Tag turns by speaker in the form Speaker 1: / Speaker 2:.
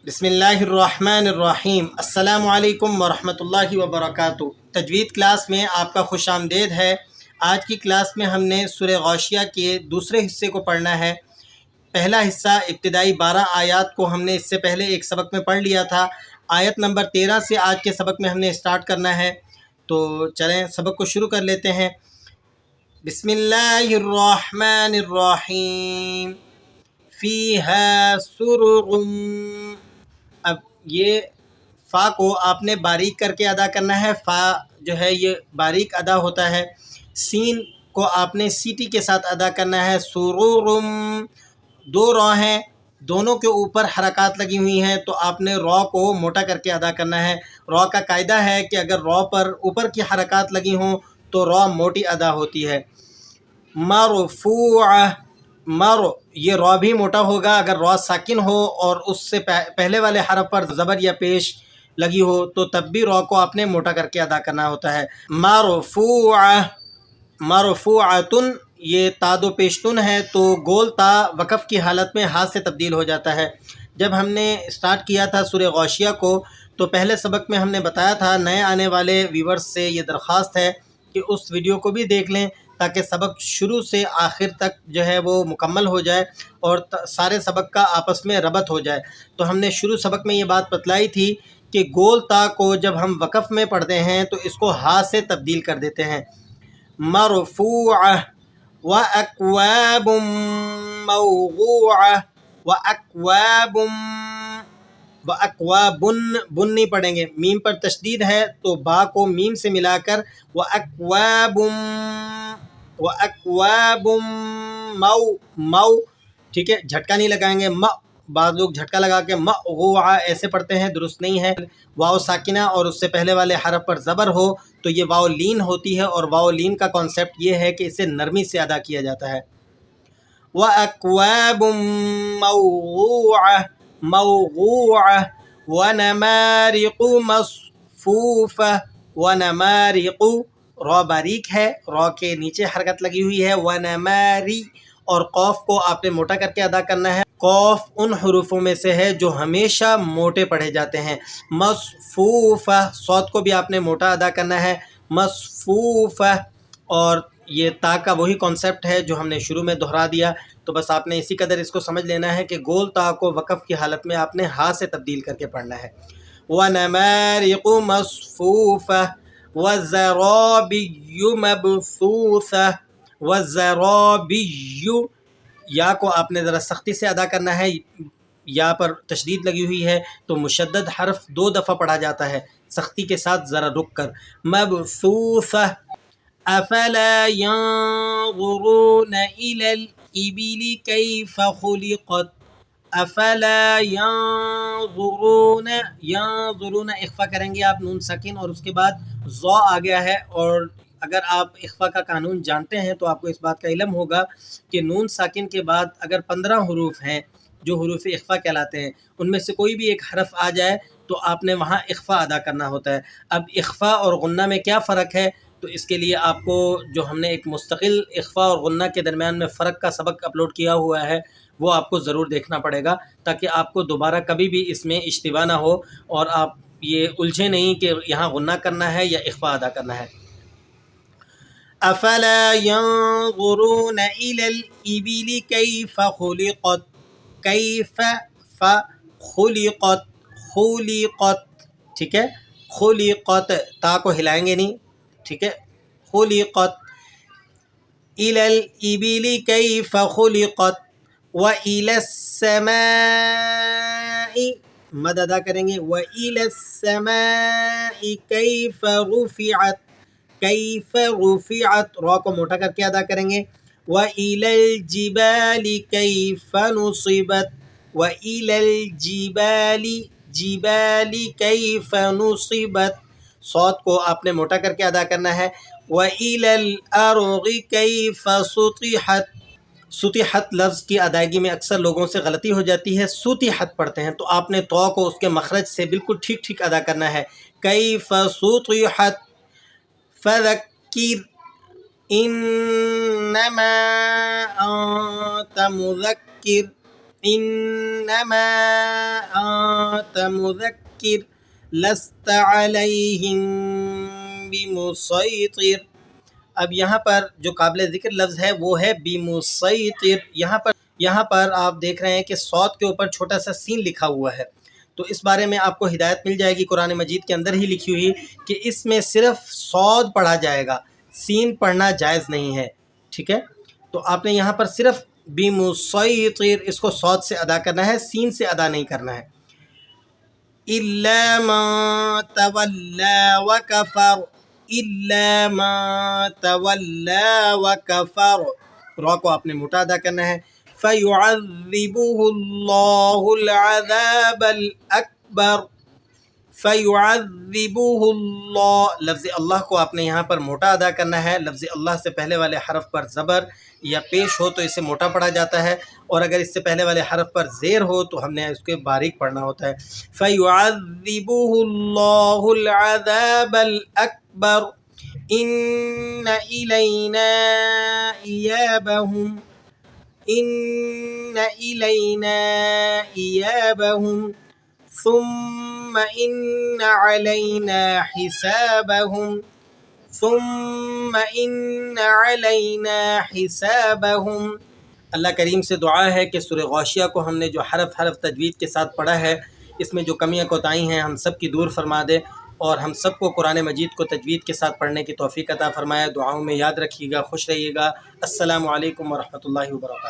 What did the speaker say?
Speaker 1: بسم اللہ الرحمن الرحیم۔ السلام علیکم ورحمۃ اللہ وبرکاتہ۔ تجوید کلاس میں آپ کا خوش آمدید ہے۔ آج کی کلاس میں ہم نے سورہ غاشیہ کے دوسرے حصے کو پڑھنا ہے۔ پہلا حصہ ابتدائی 12 آیات کو ہم نے اس سے پہلے ایک سبق میں پڑھ لیا تھا۔ آیت نمبر 13 سے آج کے سبق میں ہم نے اسٹارٹ کرنا ہے، تو چلیں سبق کو شروع کر لیتے ہیں۔ بسم اللہ الرحمن الرحیم۔ فیہا سرر، اب یہ فا کو آپ نے باریک کر کے ادا کرنا ہے۔ فا جو ہے یہ باریک ادا ہوتا ہے۔ سین کو آپ نے سیٹی کے ساتھ ادا کرنا ہے۔ سرورم، دو رو ہیں، دونوں کے اوپر حرکات لگی ہوئی ہیں، تو آپ نے رو کو موٹا کر کے ادا کرنا ہے۔ رو کا قاعدہ ہے کہ اگر رو پر اوپر کی حرکات لگی ہوں تو رو موٹی ادا ہوتی ہے۔ مرفوع، یہ رو بھی موٹا ہوگا اگر رو ساکن ہو اور اس سے پہلے والے حرف پر زبر یا پیش لگی ہو تو تب بھی رو کو آپ نے موٹا کر کے ادا کرنا ہوتا ہے۔ مرفوعۃن، یہ تا دو پیشتن ہے تو گول تا وقف کی حالت میں ہاتھ سے تبدیل ہو جاتا ہے۔ جب ہم نے اسٹارٹ کیا تھا سورہ غاشیہ کو تو پہلے سبق میں ہم نے بتایا تھا، نئے آنے والے ویورز سے یہ درخواست ہے کہ اس ویڈیو کو بھی دیکھ لیں تاکہ سبق شروع سے آخر تک جو ہے وہ مکمل ہو جائے اور سارے سبق کا آپس میں ربط ہو جائے۔ تو ہم نے شروع سبق میں یہ بات بتلائی تھی کہ گول تا کو جب ہم وقف میں پڑھتے ہیں تو اس کو ہا سے تبدیل کر دیتے ہیں۔ مرفوعہ واکواب موضوعہ واکواب، بن نہیں پڑھیں گے، میم پر تشدید ہے تو با کو میم سے ملا کر واکواب مو، ٹھیک ہے، جھٹکا نہیں لگائیں گے۔ بعض لوگ جھٹکا لگا کے موضوعہ ایسے پڑھتے ہیں، درست نہیں ہے۔ واو ساکنہ اور اس سے پہلے والے حرف پر زبر ہو تو یہ واو لین ہوتی ہے، اور واو لین کا کانسیپٹ یہ ہے کہ اسے نرمی سے ادا کیا جاتا ہے۔ وَأَكْوَابٌ موضوعہ وَنَمَارِقُ مَصْفُوفَةٌ، وَنَمَارِقُ، رو باریک ہے، رو کے نیچے حرکت لگی ہوئی ہے۔ وَنَمَارِ، اور قوف کو آپ نے موٹا کر کے ادا کرنا ہے۔ قوف ان حروفوں میں سے ہے جو ہمیشہ موٹے پڑھے جاتے ہیں۔ مصفوفہ، صوت کو بھی آپ نے موٹا ادا کرنا ہے۔ مصفوفہ، اور یہ تا کا وہی کانسیپٹ ہے جو ہم نے شروع میں دہرا دیا، تو بس آپ نے اسی قدر اس کو سمجھ لینا ہے کہ گول تا کو وقف کی حالت میں آپ نے ہا سے تبدیل کر کے پڑھنا ہے۔ وَنَمَارِقُ مَصْفُوفَةٌ وَزَرَابِيُّ مَبْثُوثَةٌ، وَزَرَابِيُّ، یا کو آپ نے ذرا سختی سے ادا کرنا ہے، یا پر تشدید لگی ہوئی ہے تو مشدد حرف 2 دفعہ پڑھا جاتا ہے، سختی کے ساتھ ذرا رک کر۔ مبثوثہ، افلا ينظرون الى الابل كيف خلقت، افلا ينظرون اخفا کریں گے آپ، نون ساکن اور اس کے بعد ضا آ گیا ہے، اور اگر آپ اخفا کا قانون جانتے ہیں تو آپ کو اس بات کا علم ہوگا کہ نون ساکن کے بعد اگر 15 حروف ہیں جو حروف اخفا کہلاتے ہیں، ان میں سے کوئی بھی ایک حرف آ جائے تو آپ نے وہاں اخفا ادا کرنا ہوتا ہے۔ اب اخفا اور غنہ میں کیا فرق ہے، تو اس کے لیے آپ کو جو ہم نے ایک مستقل اخفا اور غنہ کے درمیان میں فرق کا سبق اپلوڈ کیا ہوا ہے وہ آپ کو ضرور دیکھنا پڑے گا، تاکہ آپ کو دوبارہ کبھی بھی اس میں اشتباہ نہ ہو اور آپ یہ الجھے نہیں کہ یہاں غنہ کرنا ہے یا اخفا ادا کرنا ہے۔ افلا ينظرون الى الابل كيف خلقت، کیف خلقت، ٹھیک ہے، خلقت، تا کو ہلائیں گے نہیں، ٹھیک ہے، خلقت، الى الابل كيف خلقت، والى السماء، مد ادا کریں گے، والى السماء كيف رفعت، کیف رفعت، رو کو موٹا کر کے ادا کریں گے۔ وَإِلَى الْجِبَالِ كَيْفَ نُصِبَتْ، وَإِلَى الْجِبَالِ كَيْفَ نُصِبَتْ، صوت کو آپ نے موٹا کر کے ادا کرنا ہے۔ وَإِلَى الْأَرْضِ كَيْفَ سُطِحَتْ، سُطِحَتْ لفظ کی ادائیگی میں اکثر لوگوں سے غلطی ہو جاتی ہے، سُطِحَتْ پڑھتے ہیں، تو آپ نے تو کو اس کے مخرج سے بالکل ٹھیک ٹھیک ادا کرنا ہے۔ كَيْفَ سُطِحَتْ، فذکر انما انت مذکر، انما أنت مذكر لست عليهم بمسيطر. اب یہاں پر جو قابل ذکر لفظ ہے وہ ہے بمسیطر. یہاں پر آپ دیکھ رہے ہیں کہ صاد کے اوپر چھوٹا سا سین لکھا ہوا ہے، تو اس بارے میں آپ کو ہدایت مل جائے گی قرآن مجید کے اندر ہی لکھی ہوئی کہ اس میں صرف صاد پڑھا جائے گا، سین پڑھنا جائز نہیں ہے. ٹھیک ہے، تو آپ نے یہاں پر صرف بمسیطر اس کو صاد سے ادا کرنا ہے، سین سے ادا نہیں کرنا ہے. إِلَّا مَن تَوَلَّى وَكَفَرَ إِلَّا مَن تَوَلَّى وَكَفَرَ. را کو آپ نے موٹا ادا کرنا ہے. فَيُعَذِّبُهُ اللَّهُ الْعَذَابَ الْأَكْبَرَ فَيُعَذِّبُهُ اللَّهُ. لفظ اللہ کو آپ نے یہاں پر موٹا ادا کرنا ہے. لفظ اللہ سے پہلے والے حرف پر زبر یا پیش ہو تو اسے موٹا پڑھا جاتا ہے، اور اگر اس سے پہلے والے حرف پر زیر ہو تو ہم نے اس کے باریک پڑھنا ہوتا ہے. فَيُعَذِّبُهُ اللَّهُ الْعَذَابَ الْأَكْبَرَ إِنَّ إِلَيْنَا إِيَابَهُمْ ثُمَّ إِنَّ عَلَيْنَا حِسَابَهُمْ. اللہ کریم سے دعا ہے کہ سورہ غاشیہ کو ہم نے جو حرف تجوید کے ساتھ پڑھا ہے، اس میں جو کمیاں کوتاہی ہیں ہم سب کی دور فرما دے، اور ہم سب کو قرآن مجید کو تجوید کے ساتھ پڑھنے کی توفیق عطا فرمائے. دعاؤں میں یاد رکھیے گا. خوش رہیے گا. السلام علیکم ورحمۃ اللہ وبرکاتہ.